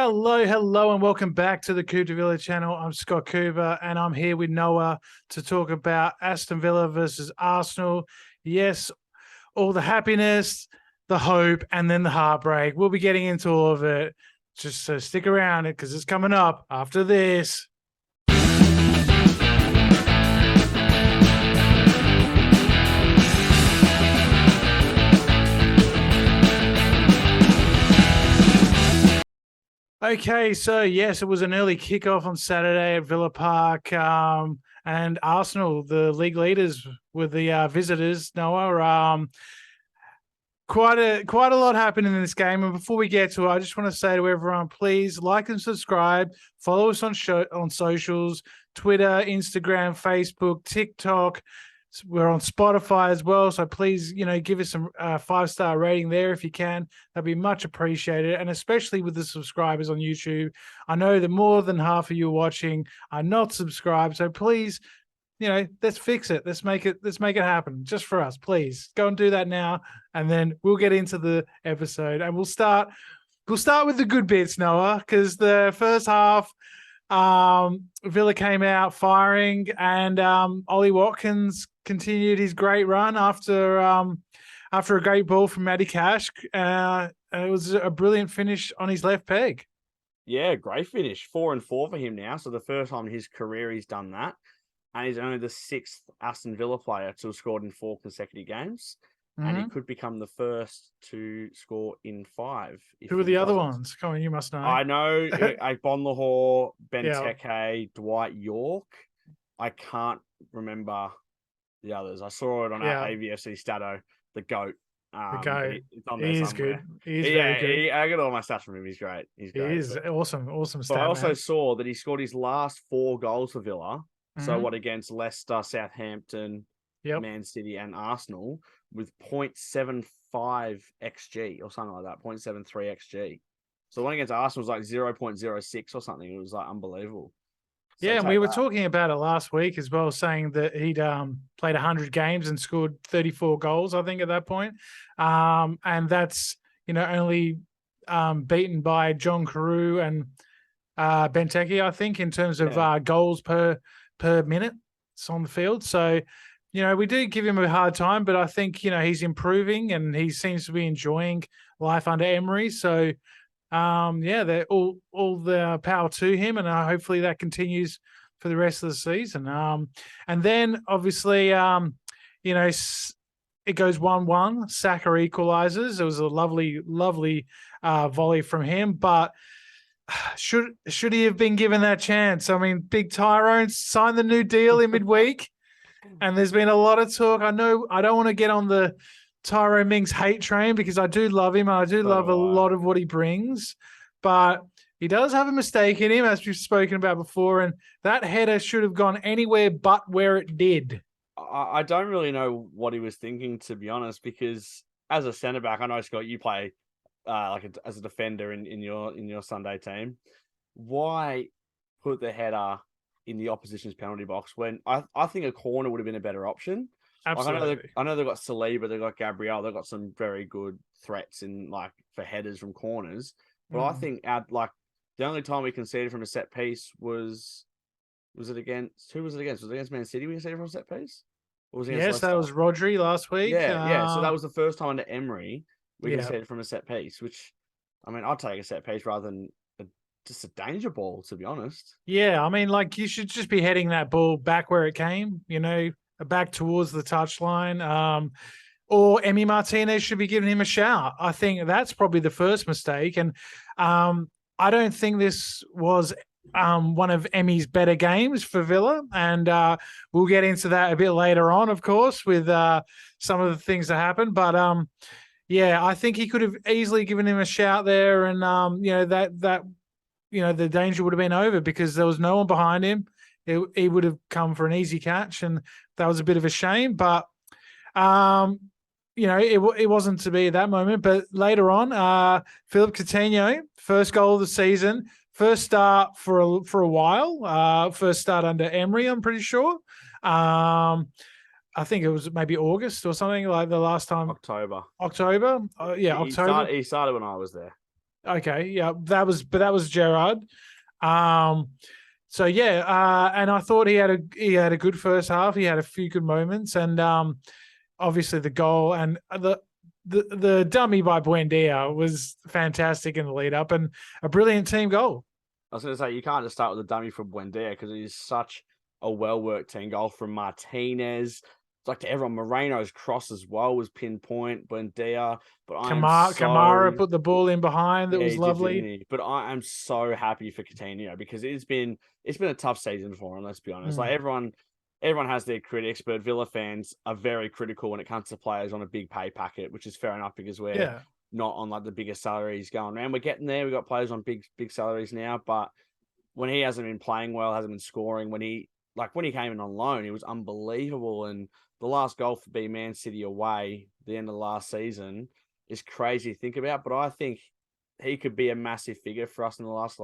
Hello, and welcome back to the Cooper Villa channel. I'm Scott Cooper, and I'm here with Noah to talk about Aston Villa versus Arsenal. Yes, all the happiness, the hope, and then the heartbreak. We'll be getting into all of it. Just so stick around it because it's coming up after this. Okay, so yes, it was an early kickoff on Saturday at Villa Park, and Arsenal, the league leaders, were the visitors. Noah, quite a lot happened in this game. And before we get to it, I just want to say to everyone, please like and subscribe. Follow us on socials: Twitter, Instagram, Facebook, TikTok. We're on Spotify as well, so please, give us some 5-star rating there if you can. That'd be much appreciated, and especially with the subscribers on YouTube. I know that more than half of you watching are not subscribed, so please, let's fix it. Let's make it happen just for us. Please go and do that now, and then we'll get into the episode, and we'll start with the good bits, Noah, because the first half, Villa came out firing, and Ollie Watkins continued his great run after a great ball from Matty Cash. And it was a brilliant finish on his left peg. Yeah, great finish. 4-4 for him now. So the first time in his career he's done that. And he's only the 6th Aston Villa player to have scored in 4 consecutive games. Mm-hmm. And he could become the first to score in 5. Who are the other ones? Come on, you must know. I know Bon Lahore, Benteke, Dwight York. I can't remember the others. I saw it on our AVFC Stato, the GOAT. The GOAT. It's on there he is somewhere. good. He's very good. I got all my stats from him. He's great. He's great. He is awesome stat, I also man. saw that he scored his last 4 goals for Villa. Mm-hmm. So what, against Leicester, Southampton, Man City, and Arsenal, with 0.75 XG or something like that, 0.73 XG. So the one against Arsenal was like 0.06 or something. It was like unbelievable. So and we were talking about it last week as well, saying that he'd played 100 games and scored 34 goals, I think, at that point. And that's, only beaten by John Carew and Benteke, I think, in terms of goals per minute on the field. So, we do give him a hard time, but I think, he's improving and he seems to be enjoying life under Emery. So, they're all the power to him, and hopefully that continues for the rest of the season. And then obviously, it goes 1-1. Saka equalizes. It was a lovely volley from him, but should he have been given that chance? I mean, Big Tyrone signed the new deal in midweek, and there's been a lot of talk. I know I don't want to get on the Tyrone Mings hate train because I do love him and I do love a lot of what he brings, but he does have a mistake in him, as we've spoken about before, and that header should have gone anywhere but where it did. I don't really know what he was thinking, to be honest, because as a centre back, I know, Scott, you play as a defender in your Sunday team. Why put the header in the opposition's penalty box when I think a corner would have been a better option? Absolutely. I know they've got Saliba, they've got Gabriel, they've got some very good threats for headers from corners. But I think the only time we conceded from a set piece was it against who was it against? Was it against Man City we conceded from a set piece? Or was it against Leicester? That was Rodri last week. Yeah. So that was the first time under Emery we conceded from a set piece, which, I mean, I'd take a set piece rather than just a danger ball, to be honest. Yeah, I mean, you should just be heading that ball back where it came, back towards the touchline. Or Emi Martinez should be giving him a shout. I think that's probably the first mistake. And I don't think this was one of Emi's better games for Villa. And we'll get into that a bit later on, of course, with some of the things that happened. But I think he could have easily given him a shout there, and the danger would have been over because there was no one behind him. He would have come for an easy catch, and that was a bit of a shame. But it wasn't to be at that moment. But later on, Philip Coutinho, first goal of the season, first start for a while. First start under Emery, I'm pretty sure. I think it was maybe August or something, like the last time. October. October. He started when I was there. Okay, yeah, that was Gerrard. So yeah, and I thought he had a good first half. He had a few good moments, and obviously the goal and the dummy by Buendia was fantastic in the lead up and a brilliant team goal. I was going to say, you can't just start with a dummy from Buendia because it is such a well-worked team goal from Martinez. It's like to everyone. Moreno's cross as well was pinpoint. Buendia, but Kamara put the ball in behind. That was lovely. But I am so happy for Coutinho because it's been a tough season for him. Let's be honest. Like everyone has their critics, but Villa fans are very critical when it comes to players on a big pay packet, which is fair enough because we're not on like the biggest salaries going around. We're getting there. We've got players on big salaries now, but when he hasn't been playing well, hasn't been scoring, when he came in on loan, he was unbelievable. And the last goal for Man City away, the end of the last season, is crazy to think about. But I think he could be a massive figure for us in the last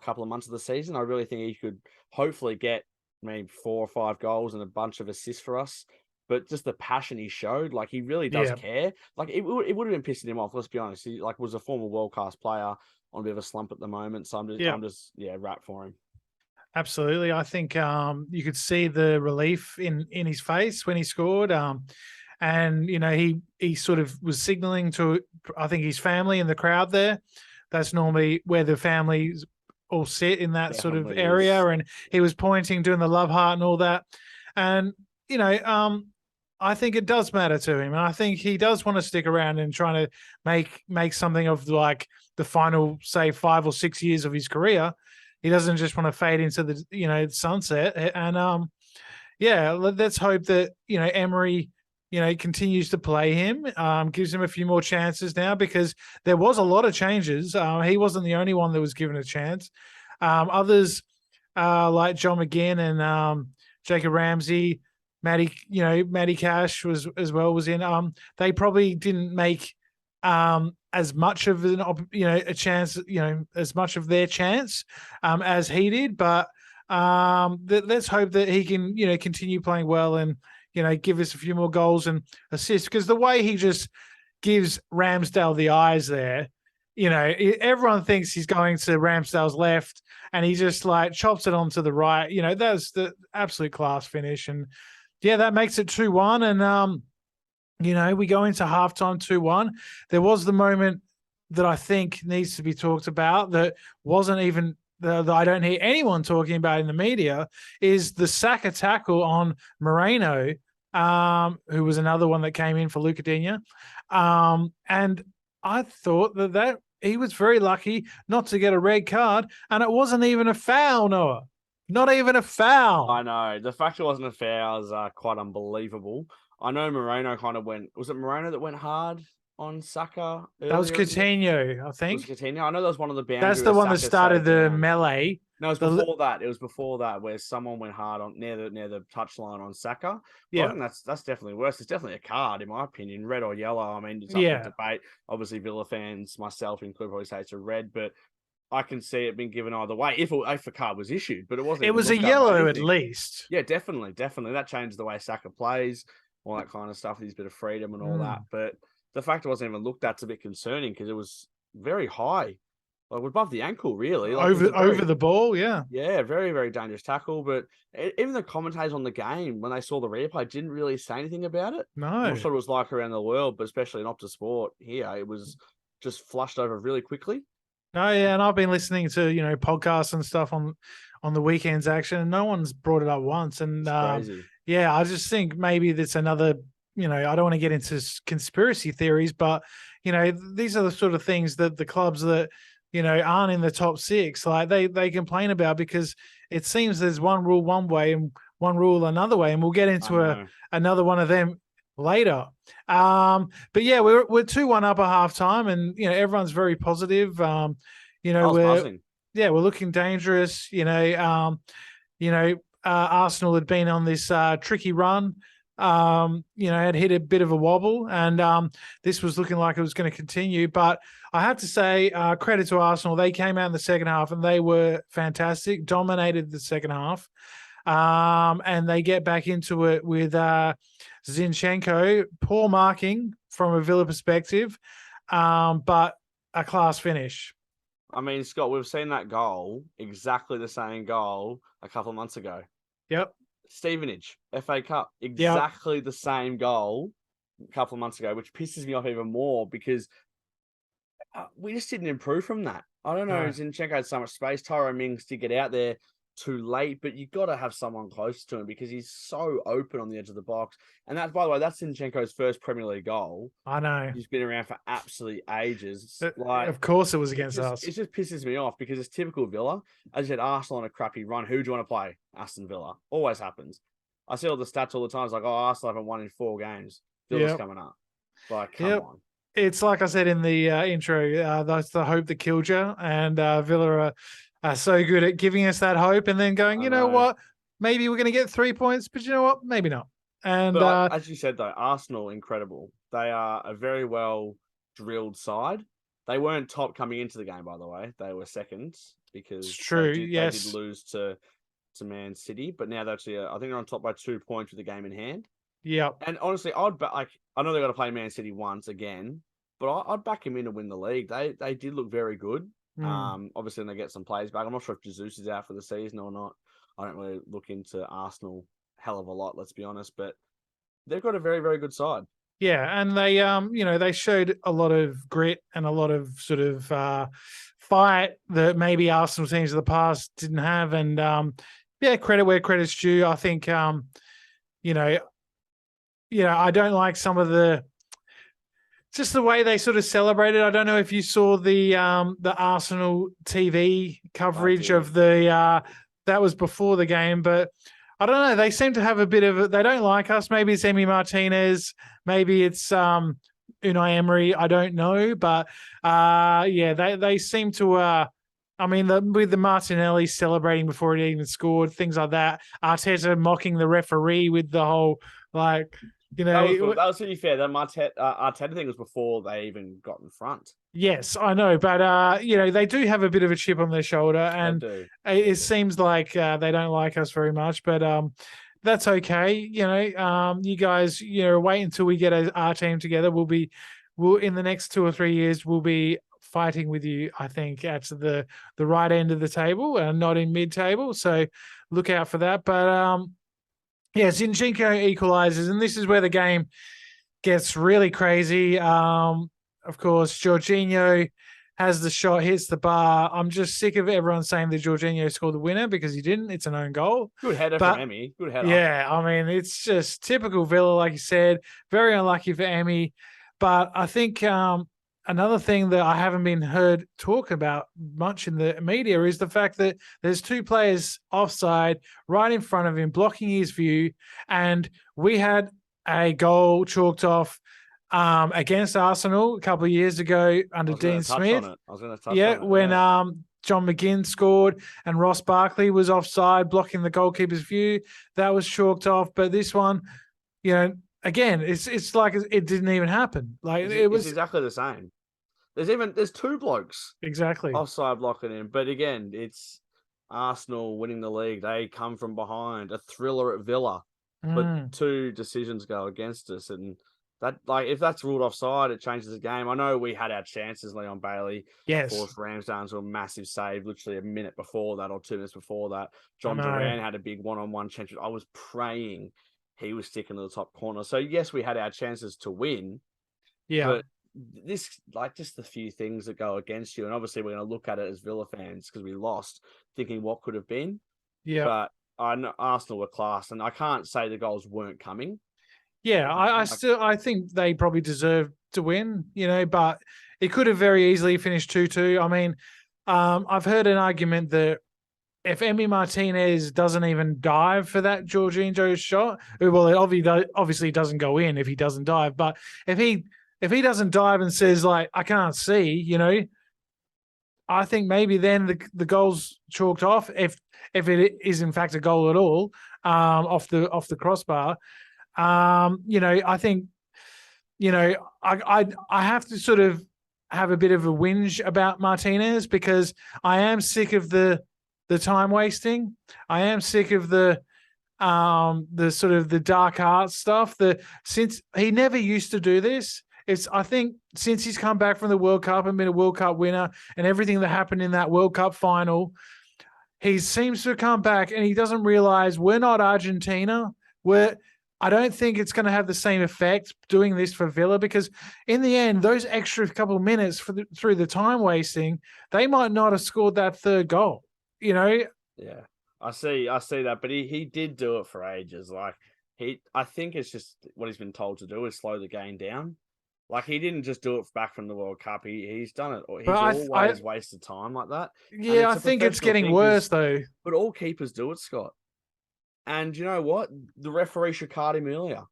couple of months of the season. I really think he could hopefully get maybe 4 or 5 goals and a bunch of assists for us. But just the passion he showed, like he really does care. Like it would have been pissing him off. Let's be honest. He was a former world class player on a bit of a slump at the moment. So I'm just wrapped for him. Absolutely. I think you could see the relief in his face when he scored. And he sort of was signaling to, I think, his family in the crowd there. That's normally where the families all sit in that sort of area. And he was pointing, doing the love heart and all that. And I think it does matter to him. And I think he does want to stick around and trying to make something of like the final, say, 5 or 6 years of his career. He doesn't just want to fade into the sunset. And let's hope that Emery continues to play him, gives him a few more chances now because there was a lot of changes. He wasn't the only one that was given a chance. Others like John McGinn and Jacob Ramsey, Matty Cash was in. They probably didn't make as much of a chance, as much of their chance as he did. But let's hope that he can, continue playing well and, give us a few more goals and assists because the way he just gives Ramsdale the eyes there, everyone thinks he's going to Ramsdale's left and he just like chops it onto the right. That's the absolute class finish. And that makes it 2-1. And, we go into halftime 2-1. There was the moment that I think needs to be talked about that wasn't even that I don't hear anyone talking about in the media is the Saka tackle on Moreno, who was another one that came in for Lucadinha. And I thought that he was very lucky not to get a red card, and it wasn't even a foul, Noah. Not even a foul. I know. The fact it wasn't a foul is quite unbelievable. I know Moreno kind of went... Was it Moreno that went hard on Saka? That was Coutinho, I think. It was Coutinho. I know that was one of the boundaries. That's the one that started the melee. No, it was before that. It was before that where someone went hard on near the touchline on Saka. Yeah, I think that's definitely worse. It's definitely a card, in my opinion, red or yellow. I mean, it's up for debate. Obviously, Villa fans, myself included, probably say it's a red, but I can see it being given either way if a card was issued. But it wasn't. It was a yellow at least. Yeah, definitely. That changed the way Saka plays, all that kind of stuff. His bit of freedom and all that. But the fact it wasn't even looked at's a bit concerning because it was very high. Like above the ankle, really. Like over the ball, yeah. Yeah, very, very dangerous tackle. But even the commentators on the game, when they saw the replay, didn't really say anything about it. No. I'm not sure what it was like around the world, but especially in Optus Sport here, it was just flushed over really quickly. No, yeah, and I've been listening to, podcasts and stuff on the weekends action, and no one's brought it up once. And crazy. Yeah, I just think maybe that's another, I don't want to get into conspiracy theories, but, these are the sort of things that the clubs that, aren't in the top 6, like they complain about because it seems there's one rule one way and one rule another way, and we'll get into another one of them later. But yeah, we're 2-1 up at halftime, and everyone's very positive. We're looking dangerous. Arsenal had been on this tricky run. Had hit a bit of a wobble, and this was looking like it was going to continue. But I have to say, credit to Arsenal. They came out in the second half and they were fantastic, dominated the second half. And they get back into it with Zinchenko. Poor marking from a Villa perspective. But a class finish. I mean, Scott, we've seen that goal, exactly the same goal, a couple of months ago. Yep. Stevenage, FA Cup, exactly the same goal a couple of months ago, which pisses me off even more because we just didn't improve from that. I don't know. No. Zinchenko had so much space. Tyrone Mings did get out there too late, but you got to have someone close to him because he's so open on the edge of the box. And that's, by the way, that's Zinchenko's first Premier League goal. I know. He's been around for absolutely ages. Of course it was against us. It just pisses me off because it's typical Villa. As you said, Arsenal on a crappy run. Who do you want to play? Aston Villa. Always happens. I see all the stats all the time. It's like, oh, Arsenal haven't won in 4 games. Villa's coming up. Like, come on. It's like I said in the intro, that's the hope that killed you. And Villa are so good at giving us that hope and then going, you know what? Maybe we're going to get 3 points, but you know what? Maybe not. And as you said, though, Arsenal, incredible. They are a very well drilled side. They weren't top coming into the game, by the way. They were seconds because it's true. They did lose to Man City, but now they're actually, I think they're on top by 2 points with the game in hand. Yeah. And honestly, I know they've got to play Man City once again, but I'd back him in to win the league. They did look very good. Obviously, when they get some players back, I'm not sure if Jesus is out for the season or not. I don't really look into Arsenal hell of a lot, let's be honest, but they've got a very, very good side. Yeah, and they they showed a lot of grit and a lot of sort of fight that maybe Arsenal teams of the past didn't have. And credit where credit's due. I think I don't like some of just the way they sort of celebrated. I don't know if you saw the Arsenal TV coverage of the that was before the game, but I don't know. They seem to have a bit of they don't like us. Maybe it's Emi Martinez. Maybe it's Unai Emery. I don't know, but they seem to. With the Martinelli celebrating before he even scored, things like that. Arteta mocking the referee with the whole that was to be fair. That Arteta thing was before they even got in front. Yes, I know, but they do have a bit of a chip on their shoulder, and it seems like they don't like us very much. But that's okay. You guys, wait until we get our team together. We'll in the next 2 or 3 years, we'll be fighting with you. I think at the right end of the table, and not in mid-table. So look out for that. But Zinchenko equalizes, and this is where the game gets really crazy. Of course, Jorginho has the shot, hits the bar. I'm just sick of everyone saying that Jorginho scored the winner because he didn't. It's an own goal. Good header from Emi. Good header. Yeah, it's just typical Villa, like you said. Very unlucky for Emi. But I think another thing that I haven't been heard talk about much in the media is the fact that there's 2 players offside right in front of him, blocking his view. And we had a goal chalked off against Arsenal a couple of years ago under Dean Smith. I was going to touch on it. When John McGinn scored and Ross Barkley was offside, blocking the goalkeeper's view. That was chalked off. But this one, again, it's like it didn't even happen. Like it was exactly the same. There's 2 blokes exactly offside blocking him. But again, it's Arsenal winning the league. They come from behind, a thriller at Villa, but 2 decisions go against us, and that, if that's ruled offside, it changes the game. I know we had our chances. Leon Bailey forced Ramsdale to a massive save literally a minute before that or 2 minutes before that. John Duran had a big one-on-one chance. I was praying he was sticking to the top corner. So, yes, we had our chances to win. Yeah. But this, just the few things that go against you. And obviously, we're going to look at it as Villa fans because we lost, thinking what could have been. Yeah. But I know Arsenal were class, and I can't say the goals weren't coming. Yeah, I think they probably deserved to win, but it could have very easily finished 2-2. I mean, I've heard an argument that if Emi Martinez doesn't even dive for that Jorginho shot, well, it obviously doesn't go in if he doesn't dive. But if he doesn't dive and says I can't see, I think maybe then the goal's chalked off if it is in fact a goal at all off the crossbar. I think, I have to sort of have a bit of a whinge about Martinez because I am sick of the time wasting. I am sick of the sort of the dark arts stuff. Since he never used to do this, I think since he's come back from the World Cup and been a World Cup winner and everything that happened in that World Cup final, he seems to come back and he doesn't realize we're not Argentina. I don't think it's going to have the same effect doing this for Villa, because in the end, those extra couple of minutes through the time wasting, they might not have scored that third goal. Yeah, I see that, but he did do it for ages. Like I think it's just what he's been told to do is slow the game down. Like, he didn't just do it back from the World Cup. He's done it. He's always wasted time like that. Yeah, I think it's getting worse, though. But all keepers do it, Scott. And you know what? The referee should card him earlier.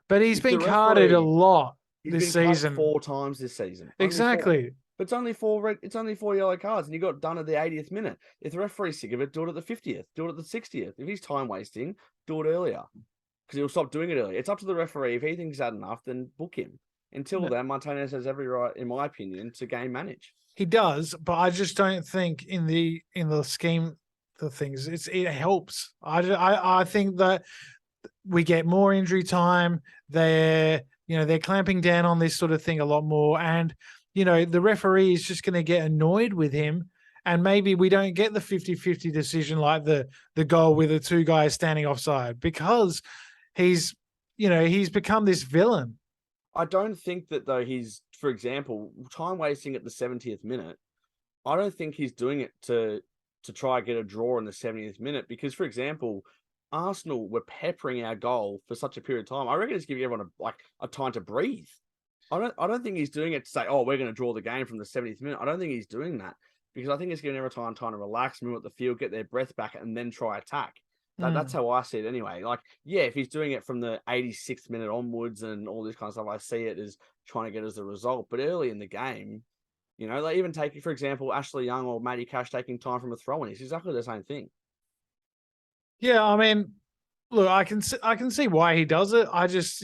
But he's been carded a lot this season. 4 times this season. Exactly. But it's only 4 yellow cards, and you got done at the 80th minute. If the referee's sick of it, do it at the 50th. Do it at the 60th. If he's time wasting, do it earlier. Because he'll stop doing it earlier. It's up to the referee. If he thinks that's enough, then book him. Until then, Martinez has every right, in my opinion, to game manage. He does, but I just don't think in the scheme of things it helps. I think that we get more injury time. They're clamping down on this sort of thing a lot more, and the referee is just going to get annoyed with him, and maybe we don't get the 50-50 decision like the goal with the 2 guys standing offside, because he's become this villain. I don't think that, though, he's, for example, time wasting at the 70th minute. I don't think he's doing it to try and get a draw in the 70th minute, because, for example, Arsenal were peppering our goal for such a period of time. I reckon it's giving everyone a time to breathe. I don't think he's doing it to say, oh, we're going to draw the game from the 70th minute. I don't think he's doing that, because I think it's giving everyone time to relax, move at the field, get their breath back, and then try attack. That's how I see it anyway. Like, yeah, if he's doing it from the 86th minute onwards and all this kind of stuff, I see it as trying to get as a result. But early in the game, they even take, for example, Ashley Young or Matty Cash taking time from a throw-in. It's exactly the same thing. Yeah, I mean, look, I can see why he does it. I just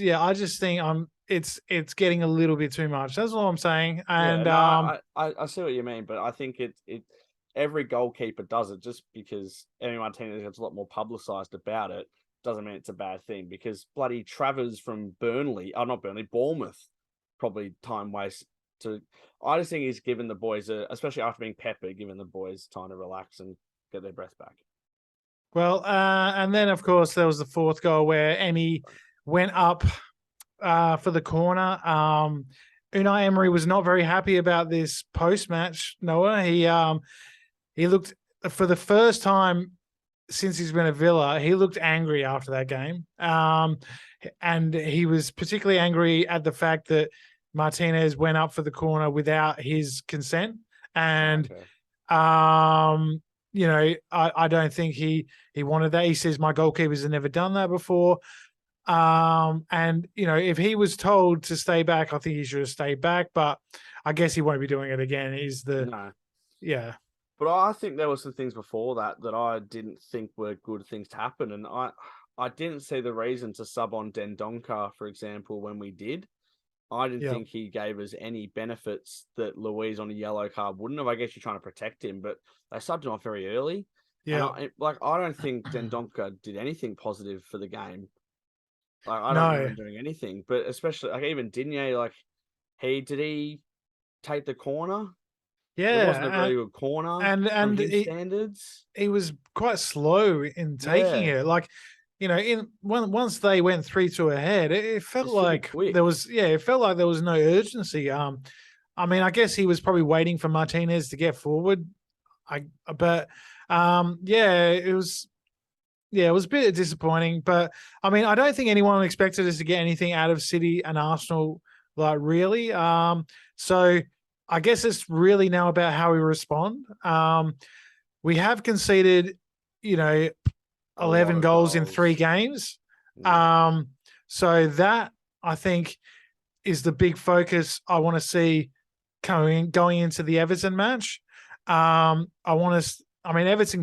think it's getting a little bit too much. That's all I'm saying. And I see what you mean, but I think it every goalkeeper does it. Just because Emi Martinez gets a lot more publicized about it doesn't mean it's a bad thing, because bloody Travers from Bournemouth, probably time waste to. I just think he's given the boys, especially after being peppered, giving the boys time to relax and get their breath back. Well, and then of course there was the 4th goal where Emi went up for the corner. Unai Emery was not very happy about this post-match, Noah. He looked, for the first time since he's been at Villa, he looked angry after that game. And he was particularly angry at the fact that Martinez went up for the corner without his consent. And, I don't think he wanted that. He says, my goalkeepers have never done that before. And, if he was told to stay back, I think he should have stayed back, but I guess he won't be doing it again. Yeah. But I think there were some things before that I didn't think were good things to happen. And I didn't see the reason to sub on Dendoncker, for example, when we did. I didn't think he gave us any benefits that Luiz on a yellow card wouldn't have. I guess you're trying to protect him, but they subbed him off very early. Yeah. I don't think Dendoncker did anything positive for the game. I don't remember him doing anything, but especially even Digne, did he take the corner? Yeah, it wasn't a very good corner, and from his standards. He was quite slow in taking it. Once they went 3-2 ahead, it felt like there was no urgency. I guess he was probably waiting for Martinez to get forward. It was a bit disappointing, but I don't think anyone expected us to get anything out of City and Arsenal, really. So I guess it's really now about how we respond. We have conceded, 11 goals in 3 games. So that, I think, is the big focus I want to see going into the Everton match. Everton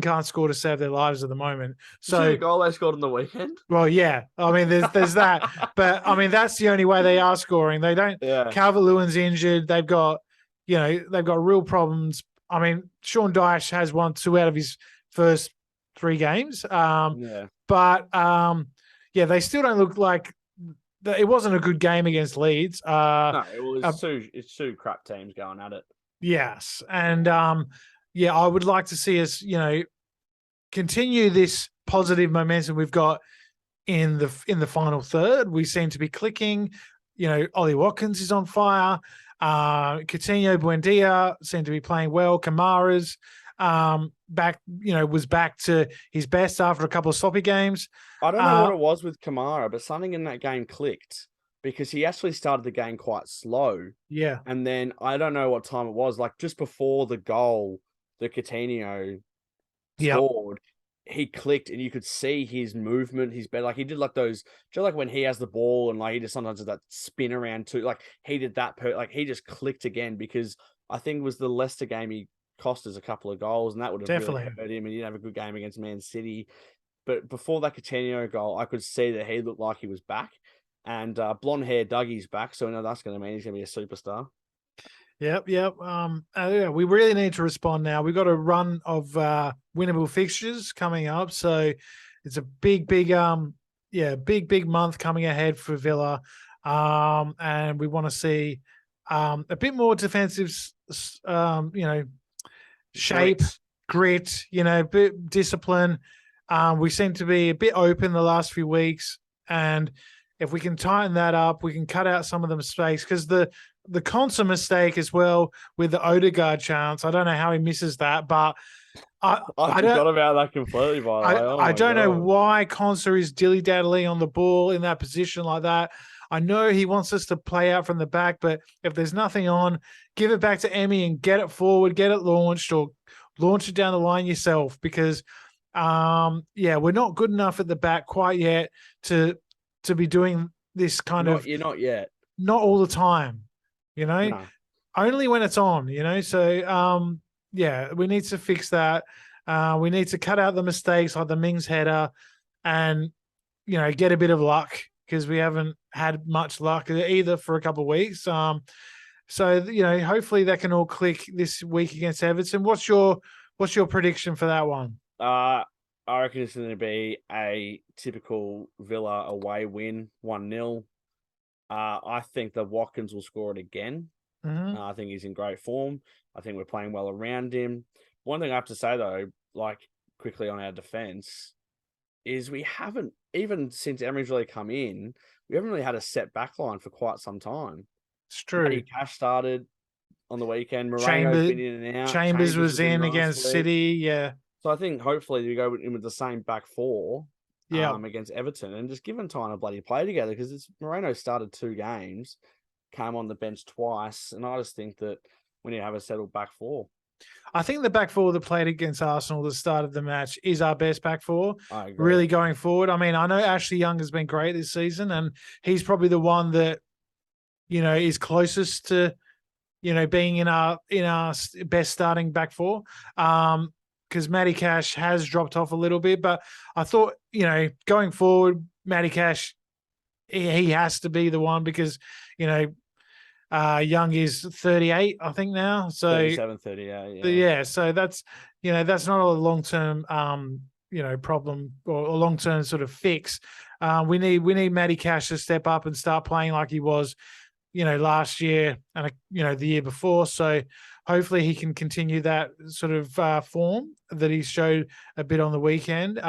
can't score to save their lives at the moment. So you see the goal they scored on the weekend? Well, yeah. There's that. But that's the only way they are scoring. They don't. Yeah. Calvert-Lewin's injured. They've got real problems. Sean Dyche has won 2 out of his first 3 games. But they still don't look like it wasn't a good game against Leeds. No, it's two crap teams going at it. Yes, and I would like to see us, continue this positive momentum we've got in the final third. We seem to be clicking. Ollie Watkins is on fire. Coutinho, Buendia seem to be playing well. Kamara's was back to his best after a couple of sloppy games. I don't know what it was with Kamara, but something in that game clicked because he actually started the game quite slow. Yeah. And then I don't know what time it was, like just before the goal, the Coutinho scored, he clicked and you could see his movement. He's better. Like he did like those, just like when he has the ball and like he just sometimes does that spin around too. Like he did that, like he just clicked again because I think it was the Leicester game he cost us a couple of goals and that would have really hurt him and he didn't have a good game against Man City. But before that Coutinho goal, I could see that he looked like he was back. And blonde hair Dougie's back, so we know that's going to mean he's going to be a superstar. Yep. We really need to respond now. We've got a run of winnable fixtures coming up, so it's a big month coming ahead for Villa, and we want to see a bit more defensive, shape, grit, bit discipline. We seem to be a bit open the last few weeks, and if we can tighten that up, we can cut out some of the mistakes because the Consa mistake as well with the Odegaard chance. I don't know how he misses that, but I forgot about that completely. By the way, I don't know why Consa is dilly-daddling on the ball in that position like that. I know he wants us to play out from the back, but if there's nothing on, give it back to Emmy and get it forward, get it launched, or launch it down the line yourself because, we're not good enough at the back quite yet to be doing this kind of. You're not yet. Not all the time, No. Only when it's on, So, we need to fix that. We need to cut out the mistakes like the Mings header and, get a bit of luck because we haven't had much luck either for a couple of weeks. So, hopefully that can all click this week against Everton. What's your prediction for that one? I reckon it's going to be a typical Villa away win, 1-0. I think that Watkins will score it again. Mm-hmm. I think he's in great form. I think we're playing well around him. One thing I have to say, though, like quickly on our defence, is we haven't, even since Emery's really come in, we haven't really had a set back line for quite some time. It's true. Matty Cash started on the weekend. Moreno's been in and out. Chambers was in against City, yeah. So I think hopefully we go in with the same back four against Everton and just give them time to bloody play together because Moreno started 2 games, came on the bench twice, and I just think that we need to have a settled back four. I think the back four that played against Arsenal at the start of the match is our best back four. I agree. Really going forward. I mean, I know Ashley Young has been great this season, and he's probably the one that, is closest to, being in our best starting back four. Because Matty Cash has dropped off a little bit, but I thought, going forward, Matty Cash, he has to be the one because, Young is 38, I think now. So 37, 38, yeah. So that's, that's not a long-term, problem or a long-term sort of fix. We need Matty Cash to step up and start playing like he was, last year and, the year before. So hopefully he can continue that sort of form that he showed a bit on the weekend.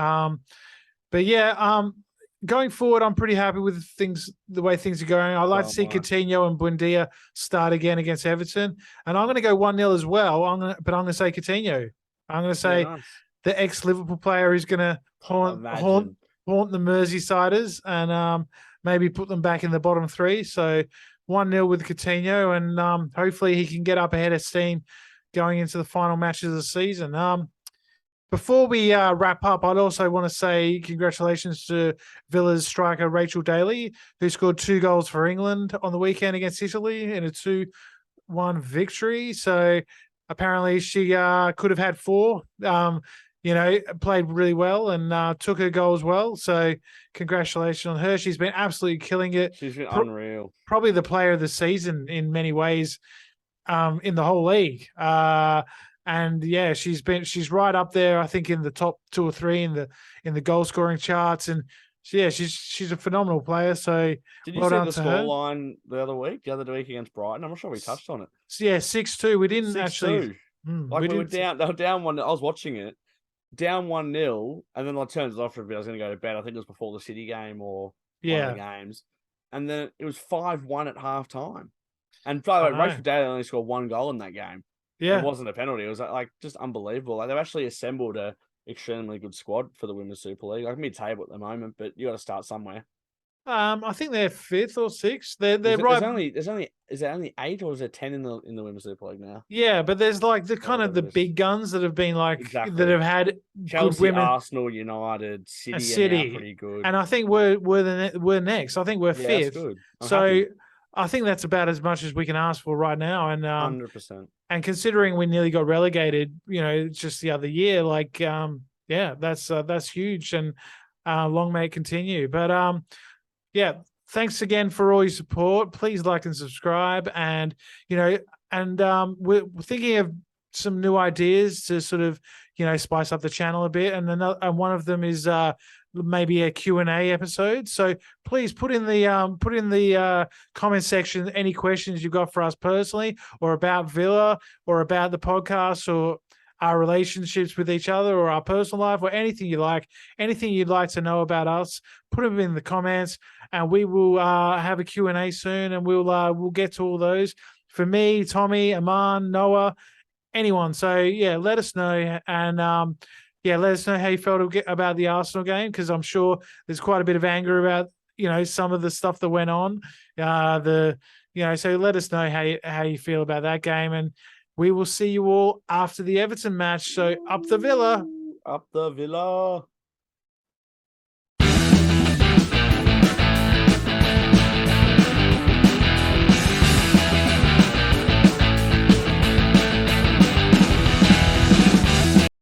Going forward, I'm pretty happy with the way things are going. I'd like to see Coutinho and Buendia start again against Everton. And I'm going to go 1-0 as well. I'm going to say Coutinho. I'm going to say the ex-Liverpool player is going to haunt the Merseysiders and maybe put them back in the bottom 3. So 1-0 with Coutinho, and hopefully he can get up ahead of steam going into the final matches of the season. Before we wrap up, I'd also want to say congratulations to Villa's striker Rachel Daly, who scored 2 goals for England on the weekend against Italy in a 2-1 victory. So apparently she could have had 4. Played really well and took her goal as well. So congratulations on her. She's been absolutely killing it. She's been unreal. Probably the player of the season in many ways in the whole league. And yeah, she's right up there, I think, in the top 2 or 3 in the goal scoring charts. And yeah, she's a phenomenal player. So did you well see done the to her. scoreline the other week against Brighton? I'm not sure we touched on it. So, yeah, 6-2. We didn't actually. 6-2. Like we were down. They were down one. I was watching it, down 1-0, and then I turned it off for a bit. I was going to go to bed. I think it was before the City game or one of the games, and then it was 5-1 at half time. And by the way, Rachel Daly only scored 1 goal in that game. Yeah, it wasn't a penalty. It was like just unbelievable. Like they've actually assembled a extremely good squad for the Women's Super League. Like mid-table at the moment, but you got to start somewhere. I think they're 5th or 6th. They're right. Is there only 8 or is there 10 in the Women's Super League now? Yeah, but there's like the kind of the big guns that have been like that have had Chelsea, good women. Arsenal, United, City are pretty good. And I think we're next. I think we're 5th. That's good. So I think that's about as much as we can ask for right now. And 100%. And considering we nearly got relegated, just the other year, like that's huge. And long may it continue. But yeah, thanks again for all your support. Please like and subscribe. And, we're thinking of some new ideas to sort of, spice up the channel a bit. And one of them is maybe a Q&A episode. So please put in the comment section any questions you've got for us personally or about Villa or about the podcast or our relationships with each other or our personal life or anything you'd like to know about us. Put them in the comments and we will have a Q&A soon and we'll get to all those. For me, Tommy, Aman, Noah, anyone. So yeah, let us know. And let us know how you felt about the Arsenal game, because I'm sure there's quite a bit of anger about, some of the stuff that went on. So let us know how you feel about that game. And we will see you all after the Everton match. So up the Villa. Up the Villa.